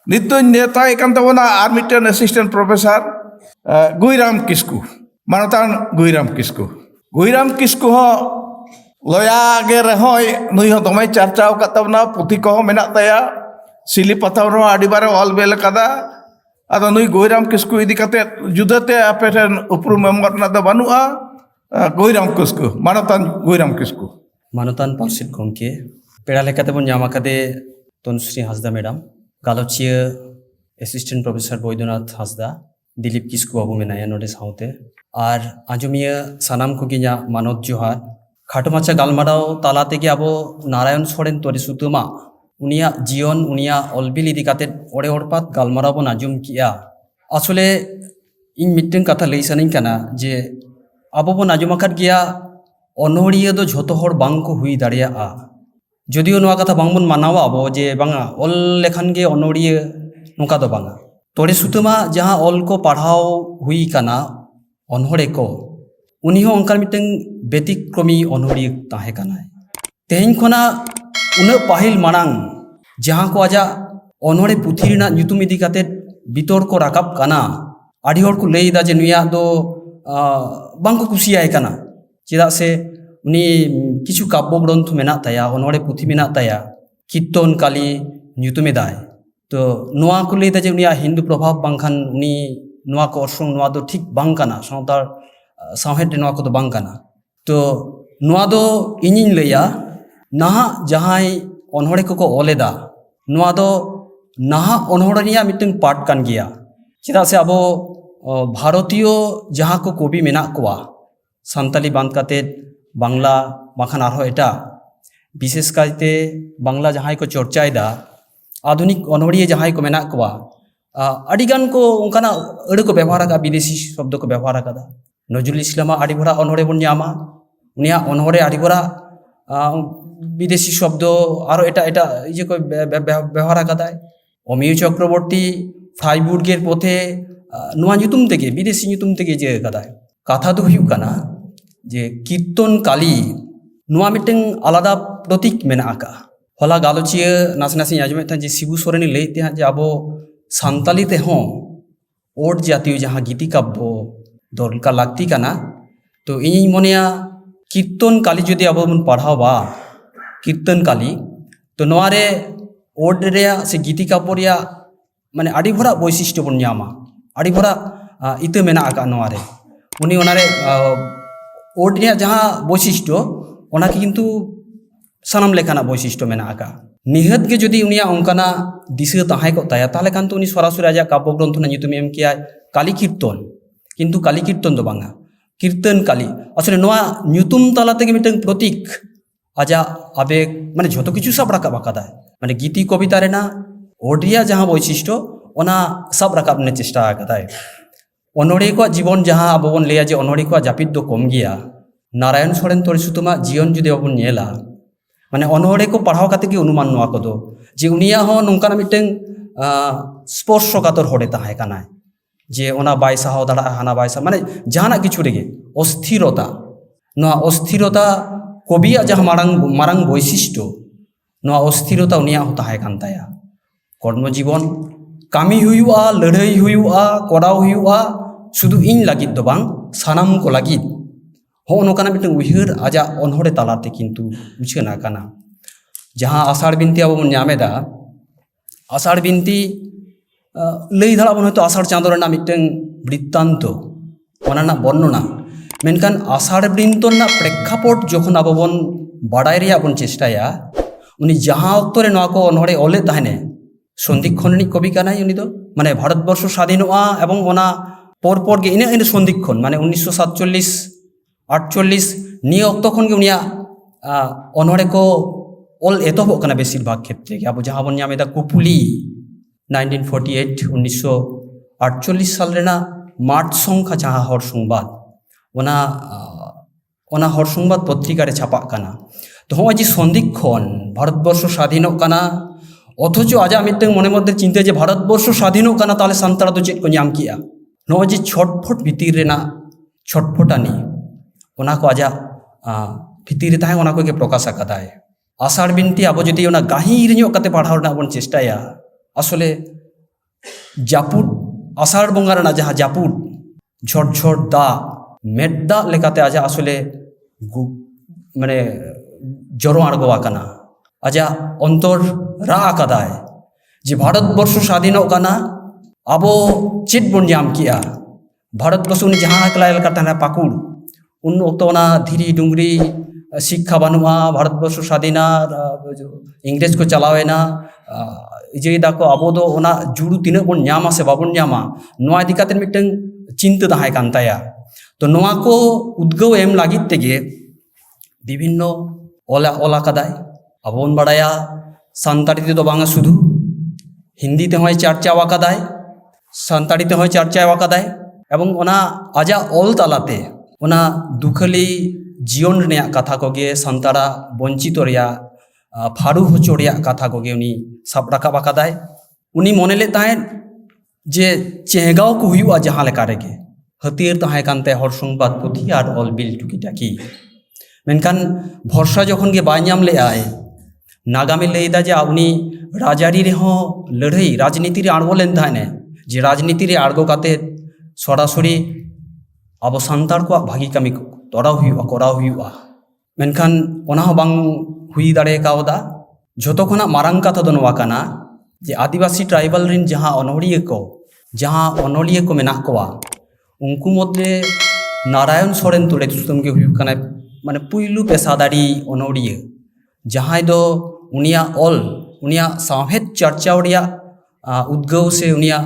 Nitun netai kan tabona armitan assistant professor Guiram Kisku. Manatan Guiram Kisku. Guiram Kisku ho loya ge rehoy nui ho domai charchao katabna puthi ko menak taya sili patau no adibare all bel kada ado nui Guiram Kisku idi kate judate apeten uprum member na da banua Guiram Kisku. Manatan Guiram Kisku. Manutan Parsit Gongke Pera lekate bon nyama kade Tonsri Hasda madam Galochia Assistant Professor Boydonath Hasda Dilip Kisku abu menaya notice haute ar ajumia sanam kuginya manot johar khatomacha galmarao tala tege abo Narayan Soren tori sutuma unia jion unia olbil idikate ore orpat galmarao bon ajum kia asole in mitteng katha lei saning kana je abo bon ajumakat gia onoriya do jhoto hor bangko hui daria যদিও নোয়া কথা বাংবন মানাওয়া আবো যে Bangla all লেখান গে অনড়িয়ে নোকা দো বাংলা তোরে সুতমা যাহা all को पढ़ाओ हुई काना অনহরে को উনি হো অনকার মিটেং ব্যতিক্রমী অনহরি তাহে কানা তেহিন খনা উনা পাহিল মানাং যাহা को আজা অনহরে পুথি রিনা nyutum ইদি কাতে বিতর্ক রাকাব কানা আডি হর को লই দা যে নুয়া দো বাংকো কুসিয়ায় কানা চেদা সে উনি কিছু কাব্যগ্রন্থ মেনা তায়া অনড়ে পুঁথি মেনা তায়া কীর্তন কালী nyutume দায় তো নোয়া কো লইদা যে উনি হিন্দু প্রভাব বাংখান উনি নোয়া কো অর্সং নোয়া দো ঠিক বাং কানা সাঁওতার সাঁহেট নোয়া কো দো বাং কানা তো নোয়া দো ইঞ্জিন লইয়া নাহা যাহাই অনড়ে কো অলেদা নোয়া দো নাহা অনড়ে নিয়া মিটিং পার্ট কান গিয়া চেদা সে আবো ভারতীয় যাহা কো কবি মেনা কোয়া সান্তালি বান কাতে বাংলা বাখান আরো এটা বিশেষ কাইতে বাংলা যাহাই को চর্চায়দা আধুনিক অনড়িয়ে যাহাই को মেনা কোয়া আডিগান को उनकाना अड़ को व्यवहार का विदेशी शब्द को व्यवहार का नजरुल इस्लामा आड़ी भरा अनहरे बन ᱧᱟᱢᱟ उनिया अनहरे आड़ी भरा विदेशी शब्द आरो एटा एटा इजे को व्यवहार का अमिय चक्रवर्ती फ्राइबुर्गेर पथे নোয়া nyutum থেকে বিদেশি nyutum থেকে যে কাদায় কথা তো হুইউ কানা যে কীর্তন কালী নোয়া মিটেং আলাদা প্রতীক মেনা আকা হলা গালোচিয়ে নাসে নাসে আজমে থান যে শিবু সোরেনি লইতে হান যে আবো সান্তালিতে হো ওট জাতীয় যাহা গীতি কাব্য দরকার লাগতি কানা তো ইনি মনেয়া কীর্তন কালী যদি আবো মন পড়াও বা কীর্তন কালী তো নোয়ারে ওট রেয়া সে গীতি কাব্য রেয়া মানে আড়ি ভরা বৈশিষ্ট্য বন ᱧᱟᱢᱟ আড়ি ভরা ইতে মেনা আকা নোয়ারে উনি ওনারে ওট রিয়া যাহা বৈশিষ্ট্য ওনাকে কিন্তু সানাম লেখানা বৈশিষ্ট্য মেনা আকা নিহত গে যদি উনিয়া অঙ্কানা দিশে তাহাই কো তায়া তাহলে কান্ত উনি সরাসরি আজা কাব্যগ্রন্থ না nyutum এম কিয়া কালী কীর্তন কিন্তু কালী কীর্তন দো বাংলা কীর্তন কালী আসলে নোয়া nyutum তালা থেকে মিটেং প্রতীক আজা আবেগ মানে যত কিছু সব রাখা বাকা দেয় মানে গীতি কবিতা রে না ওট রিয়া যাহা বৈশিষ্ট্য ওনা সব রাখাব নে চেষ্টা আকাদায় অনড়ে को জীবন যাহা আবন লেয়া যে অনড়ে को জাপিদ দো কম গিয়া নারায়ণ সোরেন তোর সুতমা জীবন যদি আবন নেলা মানে অনড়ে को পড়াও কাতে কি অনুমান নোয়া কদো যে উনিয়া হ নংকানা মিটেং স্পর্শকাতর হড়ে তাহায় কানায় যে ওনা বাইসা হ দাঁড়া হানা বাইসা মানে জাহানা কিছু রেগে অস্থিরতা নোয়া অস্থিরতা কবিয়া যাহা মারাং মারাং বৈশিষ্ট্য নোয়া অস্থিরতা উনিয়া হ তাহায় কান্তায়া কর্মজীবন কামি হুইউआ লড়াই হুইউआ করাও হুইউआ শুধু ইন লাগিত দো বাং সানাম को লাগিত हो नोकाना मिटन उहिर आजा अनहरे तालाते किंतु उछना काना जहां आषाढ़ बिनती अब ᱧᱟᱢᱮᱫᱟ आषाढ़ बिनती लई धड़ा बन हयतो आषाढ़ चाँदो रेना मिटन वृत्तान्त ओना बर्णना मेनखान आषाढ़ बिनतोना प्रेक्षापट जखन अब बन बाडाय रेया बन चेष्टाया उनी जहां अक्तरे नोआ को अनहरे ओले ताहेने सन्धिक्षणिक कवि कानाय उनी दो माने भारतवर्ष स्वाधीनआ एवं ओना परपर गे इने इने सन्धिक्षण माने 1947 48 निये अक्तो खन गे उनिया अनहरे को ओल एतोहब काना बेसिरभाग क्षेत्रे गे आबो जहां बन ᱧᱟᱢᱮᱫᱟ कुपुली 1948 1948 साल रेना मार्च संख्या जहां हर संबाद ओना हर संबाद पत्रिका रे छापा काना तो होय जे सन्धिक्षण भारतवर्ष स्वाधीनक काना অথচ আজ মিটেং মনের মধ্যে চিন্তা যে ভারতবর্ষ স্বাধীনও কানা তাহলে সান্তারা তো চেক ᱧᱟᱢ কিয়া নয় যে ছটফট ভিতর রেনা ছটফটানি ওনা কো আজা ভিতর রে তাহে ওনা কো কে প্রকাশ আকাদায় আষাঢ় বিনতি আবো যদি ওনা গাহির ᱧᱚᱜ কাতে পড়াও না বন চেষ্টায়া আসলে जापुद आषाढ़ बंगा रना जहाँ जापुद झड़ दा मेद दा लेकाते आजा आसले माने जरो आड़गो आकाना आजा अंतर रा आकादाय जे भारत वर्ष स्वाधीन होकाना अब चेत बन जाम किया भारत वर्ष उन जहाँ कलायल करता है पाकुड़ उन ओक्तोना धीरी डुंगरी शिक्षा बानुआ भारत वर्ष स्वाधीना इंग्रेज को चलावेना इजेदा को अब दो ओना जुड़ू तीन बन न्यामा से बाबन न्यामा नोआ दिकाते मिटन चिंता दाहाय कांताया तो नोआ को उद्गव एम लागित तेगे विभिन्न ओला कदाय अब बन बड़ाया सान्ताड़ी ते दो बांगा सुधु हिंदी ते होय चर्चा वाकादाय सान्ताड़ी ते होय चर्चा वाकादाय एवं ओना आजा ओल तालाते ओना दुखली जीवन रेया कथा कोगे सान्ताड़ा वंचित रेया फारू होचो रेया कथा कोगे उनी साब राकाब आकादाय उनी मने ले ताहें जे चेहगाव को हुआ जहाँ लेका रेगे हथियार ताहें कानते हर संबाद पुथी आर ऑल बिल टुकी टाकी मेनखान भरसा जखन गे बाय नाम ले आए नागामे लैदा जे उनी राजारी रेहों लड़ाई राजनीति रे आड़गो लेन ताहेने जे राजनीति रे आड़गो काते सरासरि अब सान्ताड़ को भागी कामी तोराव हुआ कराव हुआ मेनखान ओना हो बांग हुई दाड़े कावदा झोतो खना मारांग कथा दो नोआ काना जे आदिवासी ट्राइबल रिन जहाँ अनोलिया को मेना कोआ उनको मध्य नारायण सोरेन तुरे तुस्तम के हुई काना माने पुइलु पेशादारी अनोलिया जहाँ दो उनिया ऑल उनिया साहेद चर्चा उड़िया उद्गव से उनिया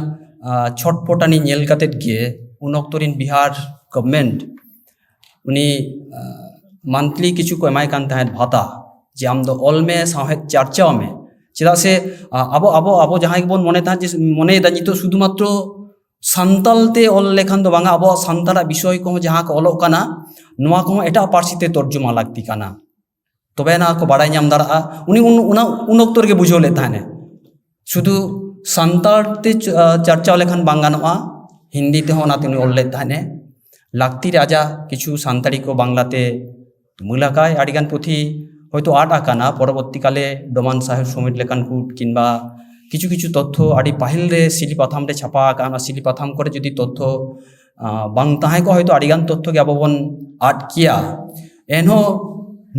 छटपटानी नेल कातेत गे उन अक्तरिन बिहार गवर्नमेंट उनी मंथली किछु को एमाय कान ताहेत भाता जे आम दो ऑल में साहेद चर्चा में चेदा से आबो आबो आबो जहाँ बन मने था जे मने दा नितो शुधुमात्र सान्तालते ऑल लेखान दो बांगा आबो सान्ताला विषय को जहाँ को ऑलोक काना नोआ को एटा पार्सीते तर्जुमा लागती काना तबे ना को बाड़ाय नाम दाड़ा उनी उन अक्तर के बुझो ले ताहेने शुधु सान्तालते चर्चा लेखान बांग गानोआ हिंदी ते होना ते ऑल ले ताहेने लागती राजा किछु सान्ताड़ी को बांगलाते मुलाकाय आडिगान पुथी হয়তো আট আকানা পরবর্তীকালে ডমান সাহেব সমিত লেখান কুট কিংবা কিছু কিছু তথ্য আডি পাহিল রে সিলি পাথাম রে ছাপা আকানা সিলি পাথাম করে যদি তথ্য বাং তাহাই কো হয়তো আডিগান তথ্য গে আববন আট কিয়া এনহো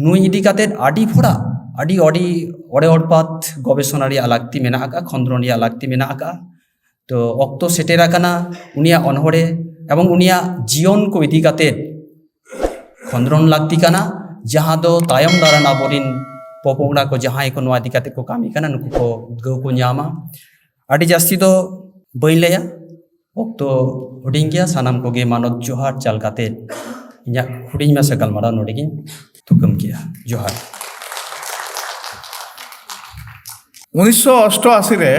নুই ইদি কাতে আডি ফোড়া আডি অডি অড়ে অড়পাত গবেষণারি আলাক্তি মেনা আকা খন্দ্রনি আলাক্তি মেনা আকা তো অক্ত সেটের আকানা উনিয়া অনহরে এবং উনিয়া জীবন কো ইদি কাতে খন্দ্রন লাগতি কানা जहाँ दो तायम दारान आबोरिन पोपोंगड़ा को जहाँ को नोआ दिकाते को कामी काना नुकु को उद्गव को न्यामा आडी जास्ती दो बई लेया ओक्तो हुडिंग गया सानाम को गे मानक जोहार चाल काते इया हुडिंग में से गलमारा नोडिगिन थुकम किया जोहार 1988 रे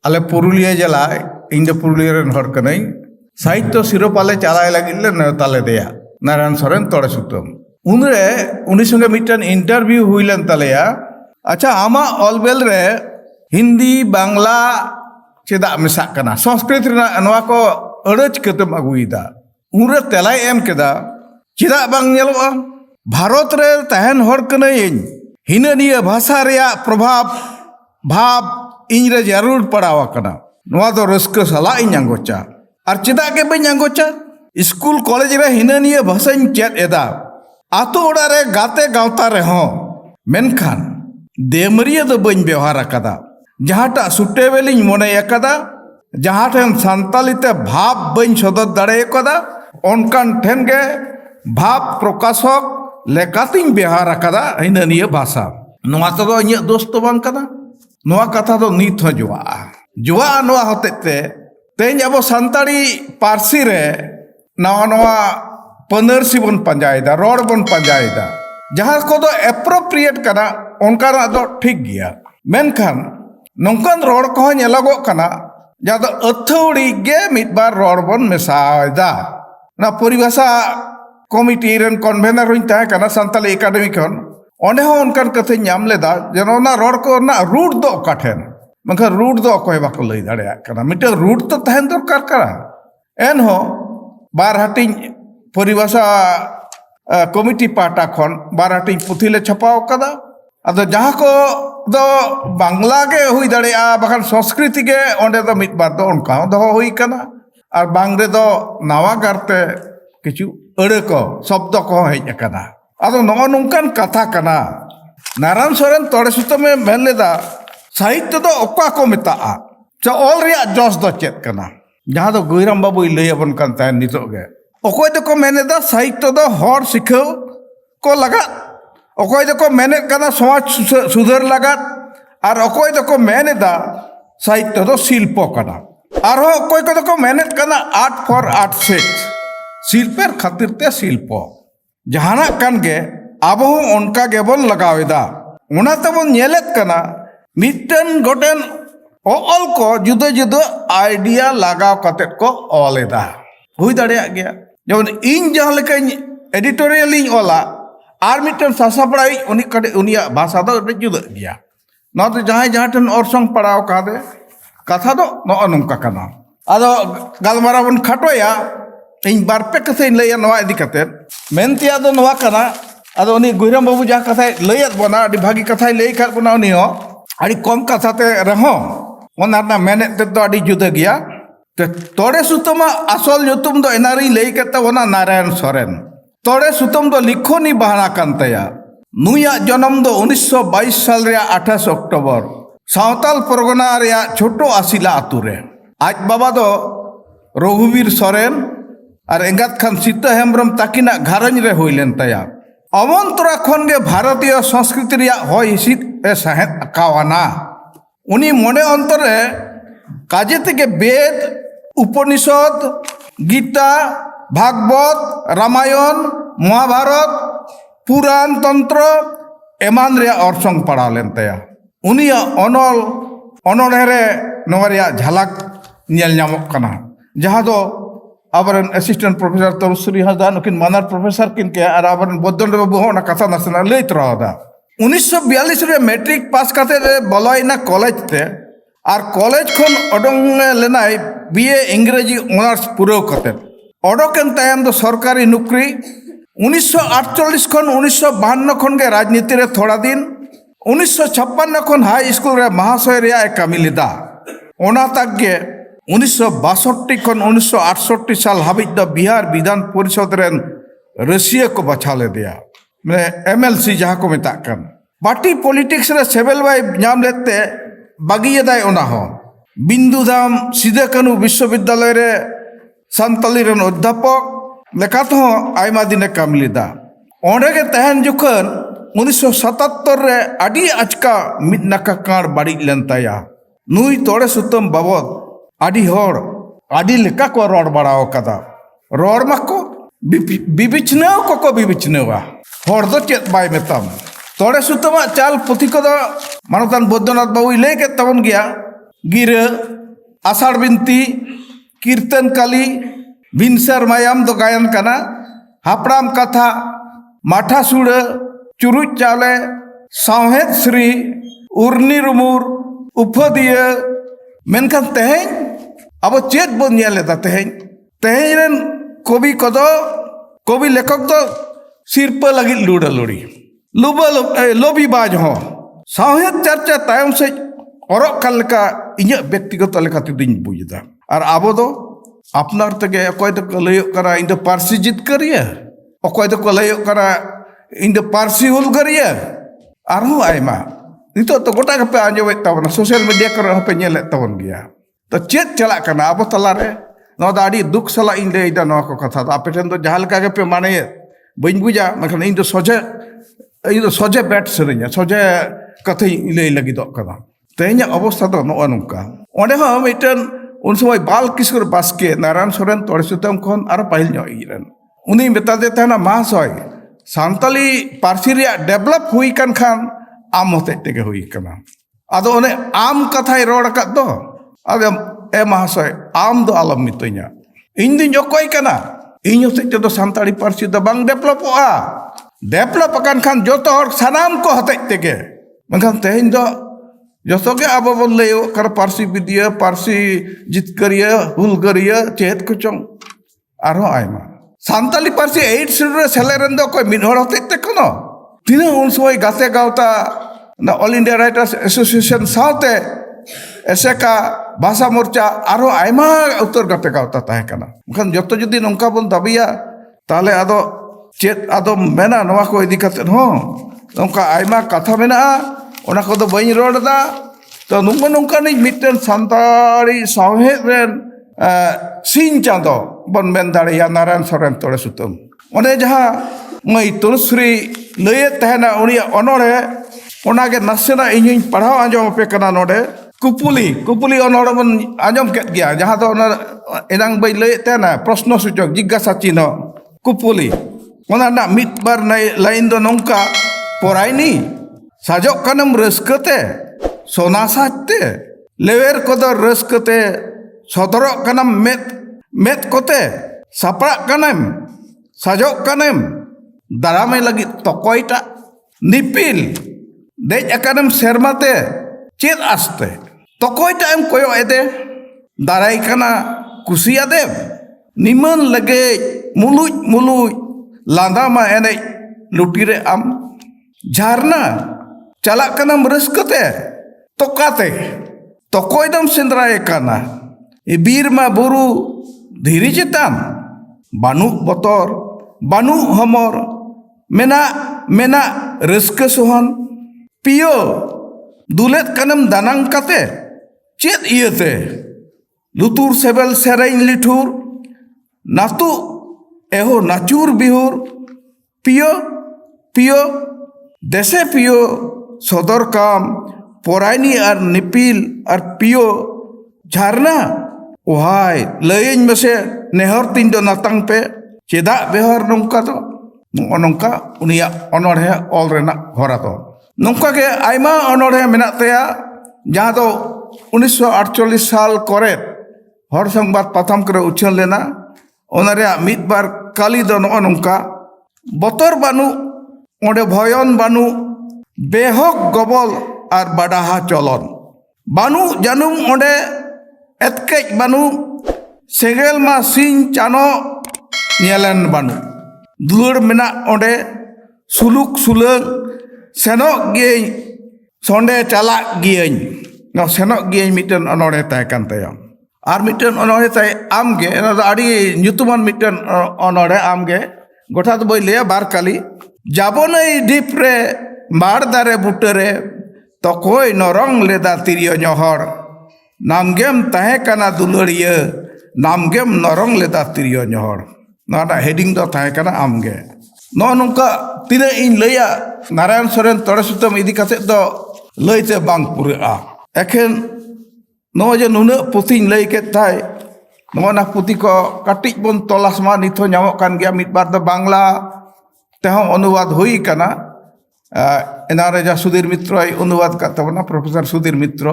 आले पुरुलिया जिला इन दो पुरुलिया रेन हर कनई साहित्य सिरोपाले चालाय लागिले नेताले देया नारायण सोरेन तोड़े सुतम उनरे उनी संगे मिटन इंटरव्यू हुईलन तलेया अच्छा आमा ऑलबेल रे हिंदी बांग्ला चेदा मेसा कना संस्कृत रे नवा को अड़च कतम अगुईदा उनरे तेलाय एम केदा चेदा बांग नेलोआ भारत रे तहन हर कनई हिना निया भाषा रेया प्रभाव भाव इनरे जरूर पड़ावा कना नवा दो रस्क सला इंगोचा और चेदा के बई इंगोचा स्कूल कॉलेज रे हिना निया भाषा इन चेद एदा आतो ओड़ा रे गाते गावता रे हों मेनखान देमरिया दो बन व्यवहार अकादा जहाँटा सुटेबेलिंग मने अकादा जहाँठन सान्तालीते भाव बन सदर दाड़े अकादा ओनकान ठेन गे भाव प्रकाशक लेकातिंग व्यवहार अकादा हिना निया भाषा नोआ तो इᱧᱟᱹᱜ दोष तो बांग कदा नोआ कथा दो नीत हो जुआ नोआ होतेते तेज अब सान्ताड़ी पारसी रे नवा नवा पनरसी बन पंजायदा रोड बन पंजायदा जहाँ को दो एप्रोप्रिएट कना उनका दो ठीक गया मेनखान नौकान रोड को नेलगो कना जहाँ दो अथौड़ी गे मिद बार रोड बन मेसायदा ना परिभाषा कमिटी रेन कन्वेनर हुई ताहे कना सान्ताली एकाडेमी खन ओंडे हो उनकान कथे नाम लेदा जनो ना रोड को ना रूट दो काठेन मंखा रूट दो कोई बाको लई दाड़े कना मिटे रूट तो तहन दरकार करा एन हो बार हटिंग परिभाषा कमिटी पाटा खन बार हटिंग पुथिले छपाव कदा ᱟᱫᱚ ᱡᱟᱦᱟᱸ ᱠᱚ ᱫᱚ ᱵᱟᱝᱞᱟ ᱜᱮ ᱦᱩᱭ ᱫᱟᱲᱮᱭᱟᱜᱼᱟ ᱵᱟᱠᱷᱟन ᱥᱚᱝᱥᱠᱨᱤᱛᱤ ᱜᱮ ᱚᱸᱰᱮ ᱫᱚ ᱢᱤᱫ ᱵᱟᱨ ᱫᱚ ᱚᱱᱠᱟ ᱦᱚᱸ ᱫᱚᱦᱚ ᱦᱩᱭ ᱠᱟᱱᱟ ᱟᱨ ᱵᱟᱝ ᱨᱮᱫᱚ ᱱᱟᱣᱟ ᱜᱟᱨᱛᱮ ᱠᱤᱪᱷᱩ ᱟᱹᱲᱟᱹ ᱠᱚ ᱥᱚᱵᱫᱚ ᱠᱚᱦᱚᱸ ᱦᱮᱡ ᱟᱠᱟᱱᱟ ᱟᱫᱚ ᱱᱚᱜᱼᱚ ᱱᱚᱝᱠᱟᱱ ᱠᱟᱛᱷᱟ ᱠᱟᱱᱟ ᱱᱟᱨᱟᱭᱚᱱ ᱥᱚᱨᱮᱱ ᱛᱚᱲᱮ ᱥᱩᱛᱟᱹᱢᱮ ᱢᱮᱱ ᱞᱮᱫᱟ ᱥᱟহিত্য ᱫᱚ ᱚᱠᱟ ᱠᱚ ᱢᱮᱛᱟᱜᱼᱟ ᱥᱮ ᱚᱞ ᱨᱮᱭᱟᱜ ᱡᱚᱥ ᱫᱚ ᱪᱮᱫ ᱠᱟᱱᱟ ᱡᱟᱦᱟᱸ ᱫᱚ ᱜᱩᱭᱨᱟᱢ ᱵᱟᱵᱩᱭ ᱞᱟᱹᱭ ᱟᱵᱚᱱ ᱠᱟᱱ ᱛᱟᱦᱮᱸ ᱱᱤᱛᱚᱜ ᱜᱮ ᱚᱠᱚᱭ ᱫᱚᱠᱚ ᱢᱮᱱᱮᱫᱟ ᱥᱟহিত্য ᱫᱚ ᱦᱚᱲ ᱥᱤᱠᱷᱟᱹᱣ ᱠᱚ ᱞᱟᱜᱟᱫ ᱚᱠᱚᱭ ᱫᱚᱠᱚ ᱢᱮᱱᱮᱫ ᱠᱟᱱᱟ ᱥᱚᱢᱟᱡᱽ ᱥᱩᱫᱷᱟᱹᱨ ᱞᱟᱜᱟᱫ ᱟᱨ ᱚᱠᱚᱭ ᱫᱚᱠᱚ ᱢᱮᱱᱮᱫᱟ ᱥᱟহিত্য ᱫᱚ শিল্প ᱠᱟᱱᱟ ᱟᱨᱦᱚᱸ ᱚᱠᱚᱭ ᱠᱚᱫᱚ ᱠᱚ ᱢᱮᱱᱮᱫ ᱠᱟᱱᱟ আর্ট ফর আর্ট সেক শিল্পের খাতির তে শিল্প ᱡᱟᱦᱟᱱᱟᱜ ᱠᱟᱱ ᱜᱮ ᱟᱵᱚ ᱦᱚᱸ ᱚᱱᱠᱟ ᱜᱮᱵᱚᱱ ᱞᱟᱜᱟᱣᱮᱫᱟ ᱚᱱᱟ ᱛᱮᱵᱚᱱ ᱧᱮᱞᱮᱫ ᱠᱟᱱᱟ ᱢᱤᱫᱴᱮᱱ ᱜᱚᱴᱮᱱ ᱚᱞ ᱠᱚ ᱡᱩᱫᱟᱹ ᱡᱩᱫᱟᱹ ᱟᱭᱰᱤᱭᱟ ᱞᱟᱜᱟᱣ ᱠᱟᱛᱮᱫ ᱠᱚ ᱚᱞᱮᱫᱟ ᱦᱩᱭ ᱫᱟᱲᱮᱭᱟᱜ ᱜᱮᱭᱟ ᱡᱮᱢᱚᱱ ᱤᱧ ᱡᱟᱦᱟᱸ ᱞᱮᱠᱟᱧ ᱮᱰᱤᱴᱳᱨᱤᱭᱟᱞᱤᱧ ᱚᱞᱟ ᱟᱨ ᱢᱤᱫᱴᱮᱱ ᱥᱟᱥᱟᱯᱲᱟᱣᱤᱡ ᱩᱱᱤᱭᱟᱜ ᱵᱷᱟষᱟ ᱫᱚ ᱡᱩᱫᱟᱹᱜ ᱜᱮᱭᱟ ᱱᱚᱣᱟ ᱫᱚ ᱡᱟᱦᱟᱸᱭ ᱡᱟᱦᱟᱸ ᱴᱷᱮᱱ ᱚᱨᱥᱚᱝ ᱯᱟᱲᱟᱣ ᱠᱟᱫᱮ ᱠᱟᱛᱷᱟ ᱫᱚ ᱱᱚᱜᱼᱚ ᱱᱚᱝᱠᱟ ᱠᱟᱱᱟ ᱟᱫᱚ ᱜᱟᱞᱢᱟᱨᱟᱣ ᱵᱚᱱ ᱠᱷᱟᱴᱚᱭᱟ ᱤᱧ ᱵᱟᱨᱯᱮ ᱠᱟᱛᱷᱟᱧ ᱞᱟᱹᱭᱟ ᱱᱚᱣᱟ ᱤᱫᱤ ᱠᱟᱛᱮᱫ ᱢᱮᱱ ᱛᱮᱭᱟᱜ ᱫᱚ ᱱᱚᱣᱟ ᱠᱟᱱᱟ ᱟᱫᱚ ᱩᱱᱤ ᱜᱩᱭᱨᱟᱢ ᱵᱟᱵᱩ ᱡᱟᱦᱟᱸ ᱠᱟᱛᱷᱟᱭ ᱞᱟᱹᱭᱟᱫ ᱵᱚᱱᱟ ᱟᱹᱰᱤ ᱵᱷᱟᱹᱜᱤ ᱠᱟᱛᱷᱟᱭ ᱞᱟᱹᱭ ᱟᱠᱟᱫ ᱵᱚᱱᱟ ᱩᱱᱤ ᱦᱚᱸ ᱟᱹᱰᱤ ᱠᱚᱢ ᱠᱟᱛᱷᱟᱛᱮ ᱨᱮᱦᱚᱸ ᱚᱱᱟ ᱨᱮᱱᱟᱜ ᱢᱮᱱᱮᱫ ᱛᱮᱫ ᱫᱚ ᱟᱹᱰᱤ ᱡᱩᱫᱟᱹ ᱜᱮᱭᱟ ᱛᱚᱲᱮ ᱥᱩᱛᱟᱹᱢᱟᱜ ᱟᱥᱚᱞ ᱧᱩᱛᱩᱢ ᱫᱚ ᱮᱱᱟᱨᱤᱧ ᱞᱟᱹᱭ ᱠᱮᱫ ᱛᱟᱵᱚᱱᱟ ᱱᱟᱨᱟᱭᱚᱱ ᱥᱚᱨᱮᱱ ᱛᱚᱲᱮ ᱥᱩᱛᱟᱹᱢ ᱫᱚ ᱞᱤᱠᱷᱚᱱᱤ ᱵᱟᱦᱱᱟ ᱠᱟᱱ ᱛᱟᱭᱟ ᱱᱩᱭᱟᱜ ᱡᱚᱱᱚᱢ ᱫᱚ 1922 ᱥᱟᱞ ᱨᱮᱭᱟᱜ 28 অক্টোবর সাঁওতাল পরগনা রেᱭᱟᱜ ছোট আসিলা আতু রে আজ বাবা দো রঘুবীর সরেন আর এঙ্গাত খান সীতা হেমব্রম তাকিনা ঘারঞ্জ রে হইলেন তায়া অমন্তরা খনগে ভারতীয় সংস্কৃতি রেᱭᱟᱜ হই হিসিদ এ সাহেদ আকাওয়ানা উনি মনে অন্তরে কাজে থেকে বেদ উপনিষদ গীতা ভাগবত রামায়ণ মহাভারত পুরাণ তন্ত্র এমান রেᱭᱟᱜ অর্সং পড়াও লেন তায়া উনিয়াᱜ অনড়হে রে ᱱᱚᱣᱟ ᱨᱮᱭᱟᱜ ঝালাক ᱧᱮᱞ ᱧᱟᱢᱚᱜ ᱠᱟᱱᱟ ᱡᱟᱦᱟᱸ ᱫᱚ ᱟᱵᱚᱨᱮᱱ ᱮᱥᱤᱥᱴᱮᱱᱴ ᱯᱨᱚফᱮᱥᱚᱨ ᱛᱚᱱᱩᱥᱨᱤ ᱦᱟᱸᱥᱫᱟ ᱱᱩᱠᱤᱱ ᱢᱟᱱᱟᱨ ᱯᱨᱚফᱮᱥᱚᱨ ᱠᱤᱱ ᱠᱮ ᱟᱨ ᱟᱵᱚᱨᱮᱱ ᱵᱚᱫᱽᱫᱚᱱ ᱵᱟᱵᱩ ᱦᱚᱸ ᱚᱱᱟ ᱠᱟᱛᱷᱟ ᱱᱟᱥᱮᱱᱟᱜ ᱞᱟᱹᱭ ᱛᱚᱨᱟᱣᱫᱟ 1942 ᱨᱮ ᱢᱮᱴᱨᱤᱠ ᱯᱟᱥ ᱠᱟᱛᱮ ᱵᱚᱞᱚᱭᱮᱱᱟ ᱠᱚᱞᱮᱡᱽ তে আর কলেজ খন অডং লেনাই বিএ ইংরেজি অনার্স পুরো কতে অডকেন তায়াম দো সরকারি নুকরি 1948 খন 1952 খন গে রাজনীতি রে থোড়া দিন 1956 খন হাই স্কুল রে মহাশয় রেয়া কামি লিদা ওনা তাক গে 1962 খন 1968 সাল হাবিজ দো বিহার বিধান পরিষদ রেন রশিয়া কো বাছালে দেয়া মানে এমএলসি যাহা কো মেতাক কান পার্টি পলিটিক্স রে সেবেল বাই নাম লেতে বাগিয়ে দেয় ওনা হন বিন্দুধাম সিধে কানু বিশ্ববিদ্যালয় রে সান্তালি রেন অধ্যাপক লেখাতে হন আইমা দিনে কামি লিদা ওঁডে গে তেহেন যখন 1977 রে আডি আচকা মিদ নাকা কাঁড় বাড়ি লেন তায়া নুই তড়ে সুতম বাবদ আডি হড় আডি লেকা কো রড় বাড়াও কাদা রড় মাকো বিবিচনেও কো বিবিচনেওয়া হড় দো চেত বাই মেতাম তড়ে সুতমা চাল পুঁথি কদো মানতান বৈদ্যনাথ বাবুই লই কেত তাবন গিয়া গিরা আষাঢ় বিনতি কীর্তন কালী ভিনসার মায়াম দো গায়ন কানা হাপড়াম কথা মাঠা সুড়া চুরুচ চালে সাহেদ শ্রী উর্নি রুমুর উফদিয়া মেনখান তেহেñ আবো চেত বন ñᱮᱞᱮᱫᱟ তেহেñ রেন কবি কদো কবি লেখক দো সিরপা লাগিত লুড়া লুড়ি লোভি বাজ হন সাহেদ চর্চা তায়ম সে অরক কান লেকা ইᱧᱟᱹᱜ ব্যক্তিগত লেখা তেদিন বুঝদা আর আবো দো আপনার থেকে অকয় দো লইᱚᱜ ᱠᱟᱱᱟ ᱤᱧ ᱫᱚ ᱯᱟᱹᱨᱥᱤ ᱡᱤᱛᱠᱟᱹᱨᱤᱭᱟᱹ অকয় দো লইᱚᱜ ᱠᱟᱱᱟ ᱤᱧ ᱫᱚ ᱯᱟᱹᱨᱥᱤ ᱦᱩᱞᱜᱟᱹᱨᱤᱭᱟᱹ ᱟᱨᱦᱚᱸ ᱟᱭᱢᱟ ᱱᱤᱛᱚᱜ ᱛᱚ ᱜᱚᱴᱟ ᱜᱮᱯᱮ ᱟᱸᱡᱚᱢᱮᱫ ᱛᱟᱵᱚᱱᱟ ᱥᱳᱥᱟᱞ ᱢᱤᱰᱤᱭᱟ ᱠᱚᱨᱮ ᱦᱚᱸᱯᱮ ᱧᱮᱞᱮᱫ ᱛᱟᱵᱚᱱ ᱜᱮᱭᱟ ᱛᱚ ᱪᱮᱫ ᱪᱟᱞᱟᱜ ᱠᱟᱱᱟ ᱟᱵᱚ ᱛᱟᱞᱟᱨᱮ ᱱᱚᱣᱟ ᱫᱚ ᱟᱹᱰᱤ ᱫᱩᱠ ᱥᱟᱞᱟᱜ ᱤᱧ ᱞᱟᱹᱭᱫᱟ ᱱᱚᱣᱟ ᱠᱚ ᱠᱟᱛᱷᱟ ᱫᱚ ᱟᱯᱮ ᱴᱷᱮᱱ ᱫᱚ ᱡᱟᱦᱟᱸ ᱞᱮᱠᱟ ᱜᱮᱯᱮ ᱢᱟᱱᱮᱭᱮᱫ ᱵᱟᱹᱧ ᱵᱩᱡᱟ ᱢᱮᱱᱠᱷᱟᱱ ᱤᱧ ᱫᱚ ᱥᱚᱡᱷᱮ ᱵᱮᱴ ᱥᱮᱨᱮᱧᱟ ᱥᱚᱡᱷᱮ ᱠᱟᱛᱷᱟᱧ ᱞᱟᱹᱭ ᱞᱟᱹᱜᱤᱫᱚᱜ ᱠᱟᱱᱟ ᱛᱮᱦᱮᱧᱟᱜ ᱚᱵᱚᱥᱛᱷᱟ ᱫᱚ ᱱᱚᱜᱼᱚ ᱱᱚᱝᱠᱟ ᱚᱸᱰᱮ ᱦᱚᱸ ᱢᱤᱫᱴᱮᱱ ᱩᱱ ᱥᱚᱢᱚᱭ ᱵᱟᱞ ᱠᱤᱥᱳᱨ ᱵᱟᱥᱠᱮ ᱱᱟᱨᱟᱭᱚᱱ ᱥᱚᱨᱮᱱ ᱛᱚᱲᱮ ᱥᱩᱛᱟᱹᱢ ᱠᱷᱚᱱ ᱟᱨ ᱯᱟᱹᱦᱤᱞ ᱧᱚᱜ ᱤᱧᱨᱮᱱ ᱩᱱᱤ ᱢᱮᱛᱟᱫᱮ ᱛᱟᱦᱮᱱᱟ ᱢᱟᱦᱟᱥᱚᱭ ᱥᱟᱱᱛᱟᱞᱤ ᱯᱟᱹᱨᱥᱤ ᱨᱮᱭᱟᱜ ᱰᱮᱵᱷᱞᱚᱯ ᱦᱩᱭ ᱠᱟᱱ ᱠᱷᱟᱱ ᱟᱢ ᱦᱚᱛᱮᱡ ᱛᱮᱜᱮ ᱦᱩᱭ ᱠᱟᱱᱟ ᱟᱫᱚ ᱚᱱᱮ ᱟᱢ ᱠᱟᱛᱷᱟᱭ ᱨᱚᱲ ᱟᱠᱟᱫ ᱫᱚ ᱟᱫᱚ ᱢᱟᱦᱟᱥᱚᱭ ᱟᱢ ᱫᱚ ᱟᱞᱚᱢ ᱢᱤᱛᱟᱹᱧᱟ ᱤᱧ ᱫᱩᱧ ᱚᱠᱚᱭ ᱠᱟᱱᱟ ᱤᱧ ᱦᱚᱛᱮᱡ ᱛᱮᱫᱚ ᱥᱟᱱᱛᱟᱲᱤ ᱯᱟᱹᱨᱥᱤ ᱫᱚ ᱵᱟᱝ ᱰᱮᱵᱷᱞᱚᱯᱚᱜᱼᱟ develop akan khan joto hor sanam ko hotej tege mengkhan tehin do joto ge abo bon leyo kar parsi bidia parsi jitkariya hulgariya chet kuchong arho aima santali parsi 8 shedule seleren do koy min hor hotej te kono tina un soy gate gauta ना all India writers association साउते एसेका भाषा मोर्चा आरो आयमा उत्तर गते गावता ताहे कना मखान जतो जुदी नोंका bone दाबिया ताले आदो चेत आदो मेना नोवा को इदी कते हो नोंका आयमा कथा मेना ओना को दो बई रोडदा तो नोंका नि मिटन संताड़ी सावहेद रेन सिंह चांदो बन मेन दाड़िया नारायण सोरेन तोड़े सुतम ओने जहां मई तुलश्री लये तहना उनिया अनोड़े ओनागे नासेना इᱧ पढ़ाव आंजम पे कना नोडे कुपुली अनोड़े बन आंजम केत गया जहां तो एनांग बई लये तहना प्रश्न सूचक जिज्ञासा चिन्ह कुपुली ओना ना मिट बार लाइन दो नोंका पोराइनी साजो कनम रस्कते सोना साजते लेवेर कोदो रस्कते सदरो कनम मेत कोते सापड़ा कनम साजो कनम दारामे लगी तकोइटा निपिल देज अकनम सेरमाते चेद आस्ते तकोइटा एम कोयो एदे दाराई कना कुसिया दे निमन लगे मुलुज लांदा मा एने लुटीरे आम झारना चला कनम रस्कते तोकाते तकोइदम सेंद्राए कना बीर मा बुरु धीरी चेतान बानु बतर बानु हमर मेना रस्क सोहन पियो दुलेत कनम दानांग काते चेत इयते लुतुर सेबल सेरेन लिठुर नातु एहो नाचुर बिहुर पियो देसे पियो सदर काम पोराइनी और निपिल और पियो झारना ओहाय लयन मसे नेहर तीन दो नातांग पे चेदा बेहर नौका तो नौका उनिया अनोड़े ऑल रेना होरा तो नौका के आयमा अनोड़े मेना तया जहाँ तो 1948 साल करे हर संबाद पाथाम करे उछल लेना ओनारे मिद बार काली दो नौका बतर बानु ओंडे भयन बानु बेहक गबल और बाडाहा चलन बानु जानुम ओंडे एतकेज बानु सेगेल मा सिंह चानो नियलन बानु दुलर मेना ओंडे सुलुक सुलंग सेनोक गियኝ सोंडे चालाक गियኝ न सेनोक गियኝ मिटन अनोड़े ताय कान ताया आर मिटन अनोड़े ताय आमगे ना आडी nyutuman मिटन अनोड़े आमगे गोठा तो बई लेया बार काली जाबोनई डीप रे बार दारे बुटरे तो कोई नरंग लेदा तिरियो ñohor नामगेम ताहे काना दुलड़िया नामगेम नरंग लेदा तिरियो ñohor ना हेडिंग दो ताहे काना आमगे नो नोंका तिना इन लैया नारायण सोरेन तोड़े सुतम इदी काते दो लैते बांग पुरेआ एखेन नो जे नुना पुथिन लೈ के ताय नोना पुथि को काटिज बन तलाश मा निथो ᱧᱟᱢᱚᱜ कान गया मिद बार दो बांग्ला तेहो अनुवाद हुई काना एनारे जा सुधीर मित्र अनुवाद का तबना प्रोफेसर सुधीर मित्र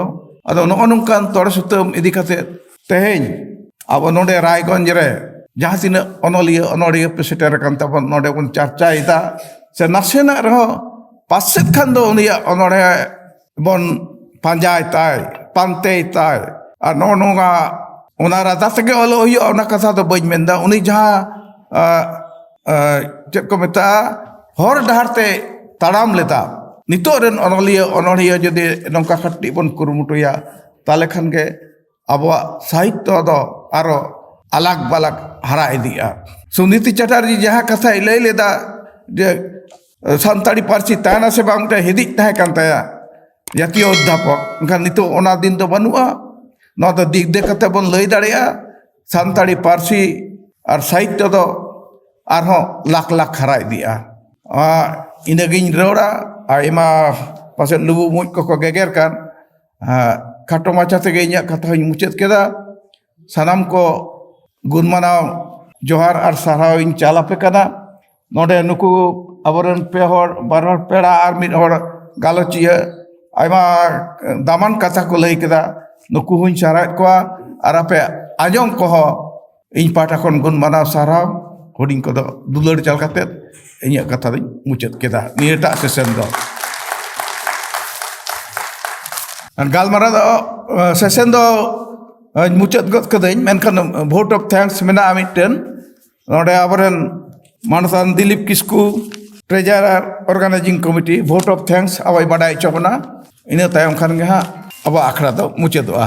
अदो नो नोंकान तोड़े सुतम इदी काते तेहेñ अब नोडे रायगंज रे जहाँ तीन अनलिया अनड़िया पे सेटर कान तबन नोडे बन चर्चाइदा से नासेना रहो पासेत खान दो उनिया अनड़े बन पांजाय ताय पांते ताय आ नो नोगा ओना राता तके ओलो हुयो ओना कथा दो बई मेंदा उनी जहाँ चेक को मेता हर डहारते ताड़ाम लेता नितो रेन अनलिया अनड़िया जदि नोंका खट्टी बन कुरुमुटुया ताले खान के आबवा साहित्य दो आरो अलग बलग हरा इदिया सुनीति चटर्जी जहाँ कथा लೈ लेदा जे सानताड़ी पार्सी ताना से बांगटे हिदिज ताहे कान ताया जातीय अध्यापक एनखान नितो ओना दिन दो बनुआ ना तो दिग दे कते बन लೈ दाड़ेया सानताड़ी पार्सी और साहित्य दो आरहों लाख लाख हरा इदिया इनागिन रोड़ा आयमा पासे लुबु मुज को गेगर कान खाटो माचा तेगे इᱧᱟᱹᱜ कथा हूँ मुचाद केदा सानाम को गुणमानाव जोहार और साराव इन चालापे कना नोडे नुकु अबरन पे हर बारहर पेड़ा और मिद हर गालोचिया आयमा दामान कथा को लೈ केदा नुकु हुँ सारायत कोआ और आपे आजम को इन पाटा खन गुणमानाव साराव हुडिंग को दुलड़ चाल काते इᱧᱟᱹᱜ कथा दो मुचाद केदा नियटा सेशन दो गालमारा दो सेशन दो मुचाद गत कदኝ मेनखान भोट ऑफ थैंक्स मेना मिटन नोडे आबरन मानसान Dilip Kisku treasurer organising committee vote of thanks अब बाडाय चबना इन तायम खान गे हाँ अब आखड़ा दो मुचादोआ।